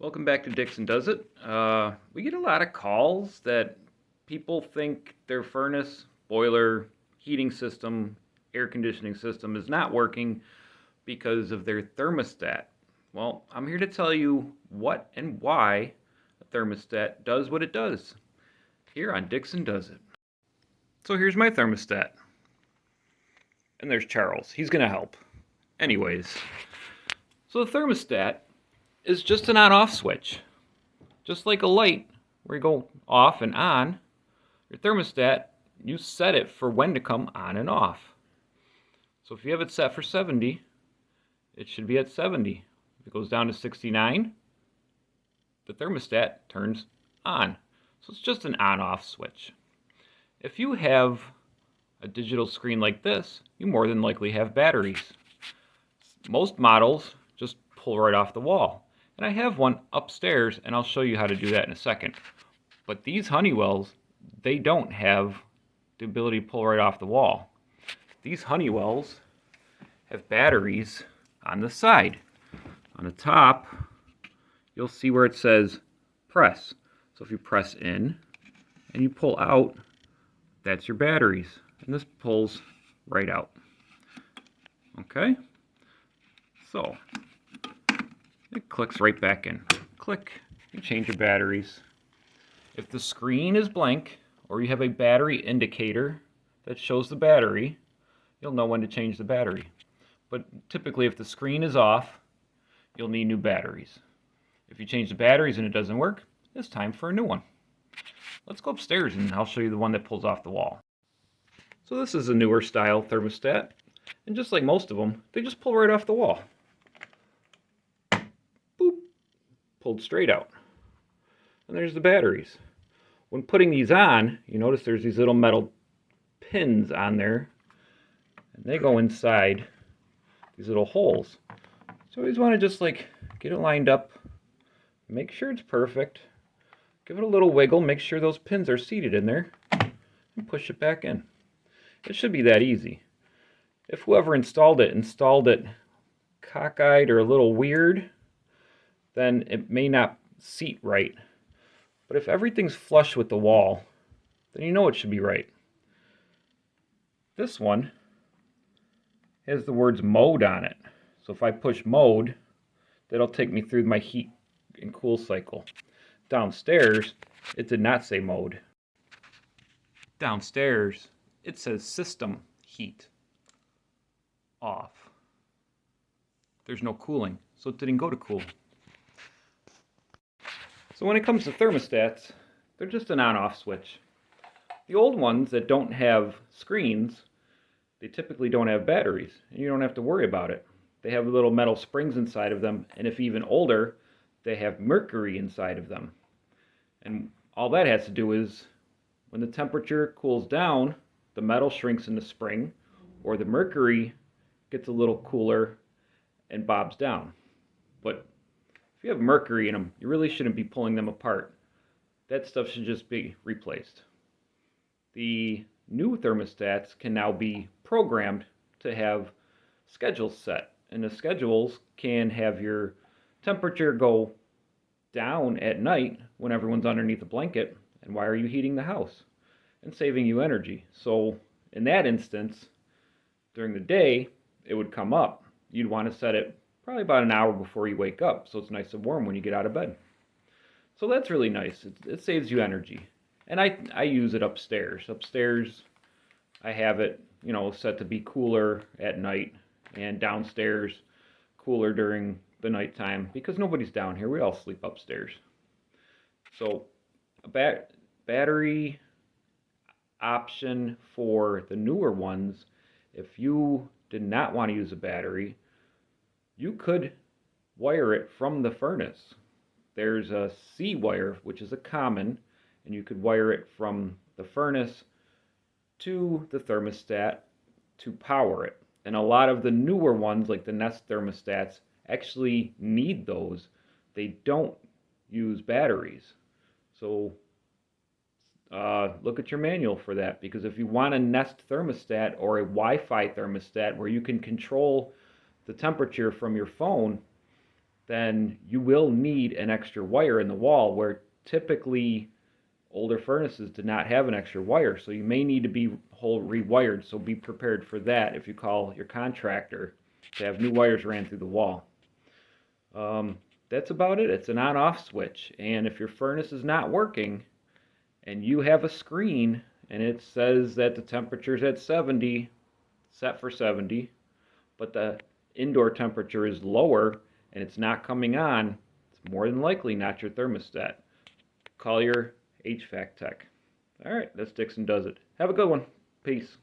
Welcome back to Dixon Does It. We get a lot of calls that people think their furnace, boiler, heating system, air conditioning system is not working because of their thermostat. Well, I'm here to tell you what and why a thermostat does what it does here on Dixon Does It. So here's my thermostat. And there's Charles. He's going to help. Anyways, so the thermostat is just an on-off switch. Just like a light, where you go off and on, your thermostat, you set it for when to come on and off. So if you have it set for 70, it should be at 70. If it goes down to 69, the thermostat turns on. So it's just an on-off switch. If you have a digital screen like this, you more than likely have batteries. Most models just pull right off the wall. And I have one upstairs, and I'll show you how to do that in a second. But these Honeywells, they don't have the ability to pull right off the wall. These Honeywells have batteries on the side. On the top, you'll see where it says press. So if you press in and you pull out, that's your batteries. And this pulls right out. Okay? So it clicks right back in. Click, you change your batteries. If the screen is blank, or you have a battery indicator that shows the battery, you'll know when to change the battery. But typically if the screen is off, you'll need new batteries. If you change the batteries and it doesn't work, it's time for a new one. Let's go upstairs and I'll show you the one that pulls off the wall. So this is a newer style thermostat, and just like most of them, they just pull right off the wall. Pulled straight out. And there's the batteries. When putting these on, you notice there's these little metal pins on there, and they go inside these little holes. So you always want to just get it lined up, make sure it's perfect, give it a little wiggle, make sure those pins are seated in there, and push it back in. It should be that easy. If whoever installed it cockeyed or a little weird, then it may not seat right. But if everything's flush with the wall, then you know it should be right. This one has the words mode on it. So if I push mode, that'll take me through my heat and cool cycle. Downstairs, it did not say mode. Downstairs, it says system heat off. There's no cooling, so it didn't go to cool. So when it comes to thermostats, they're just an on-off switch. The old ones that don't have screens, they typically don't have batteries, and you don't have to worry about it. They have little metal springs inside of them, and if even older, they have mercury inside of them. And all that has to do is when the temperature cools down, the metal shrinks in the spring, or the mercury gets a little cooler and bobs down. But if you have mercury in them, you really shouldn't be pulling them apart. That stuff should just be replaced. The new thermostats can now be programmed to have schedules set. And the schedules can have your temperature go down at night when everyone's underneath a blanket. And why are you heating the house? And saving you energy. So in that instance, during the day, it would come up. You'd want to set it probably about an hour before you wake up, so it's nice and warm when you get out of bed. So that's really nice. It saves you energy. And I use it upstairs. Upstairs, I have it, set to be cooler at night, and downstairs, cooler during the nighttime, because nobody's down here. We all sleep upstairs. So a battery option for the newer ones, if you did not want to use a battery, you could wire it from the furnace. There's a C wire, which is a common, and you could wire it from the furnace to the thermostat to power it. And a lot of the newer ones, like the Nest thermostats, actually need those. They don't use batteries. So look at your manual for that, because if you want a Nest thermostat or a Wi-Fi thermostat where you can control the temperature from your phone, then you will need an extra wire in the wall, where typically older furnaces did not have an extra wire, so you may need to be whole rewired. So be prepared for that if you call your contractor to have new wires ran through the wall. That's about it. It's an on-off switch, and if your furnace is not working and you have a screen and it says that the temperature's at 70, set for 70, but the indoor temperature is lower and it's not coming on, it's more than likely not your thermostat. Call your HVAC tech. All right, that's Dixon Does It. Have a good one. Peace.